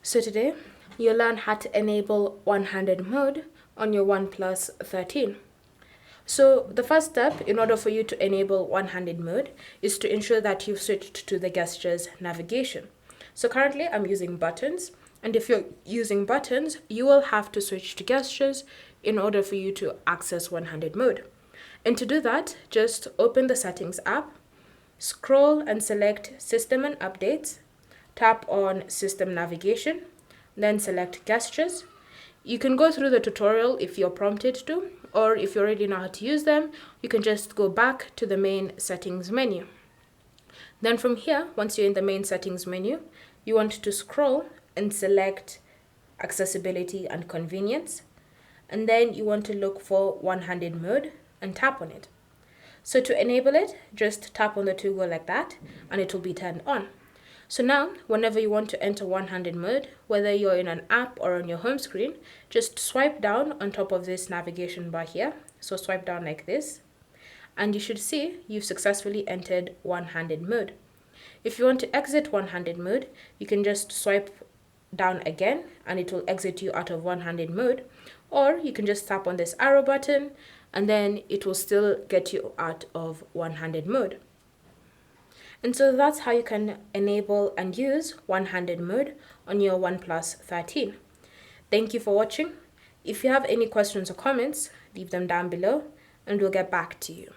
So today, you'll learn how to enable one-handed mode on your OnePlus 13. So the first step in order for you to enable one-handed mode is to ensure that you've switched to the gestures navigation. So currently I'm using buttons, and if you're using buttons, you will have to switch to gestures in order for you to access one-handed mode. And to do that, just open the Settings app, scroll and select System and Updates, tap on System Navigation, then select Gestures. You can go through the tutorial if you're prompted to, or if you already know how to use them, you can just go back to the main settings menu. Then from here, once you're in the main settings menu, you want to scroll and select Accessibility and Convenience, and then you want to look for one-handed mode and tap on it. So to enable it, just tap on the toggle like that and it will be turned on. So now, whenever you want to enter one-handed mode, whether you're in an app or on your home screen, just swipe down on top of this navigation bar here. So swipe down like this, and you should see you've successfully entered one-handed mode. If you want to exit one-handed mode, you can just swipe down again and it will exit you out of one-handed mode, or you can just tap on this arrow button and then it will still get you out of one-handed mode. And so that's how you can enable and use one-handed mode on your OnePlus 13. Thank you for watching. If you have any questions or comments, leave them down below and we'll get back to you.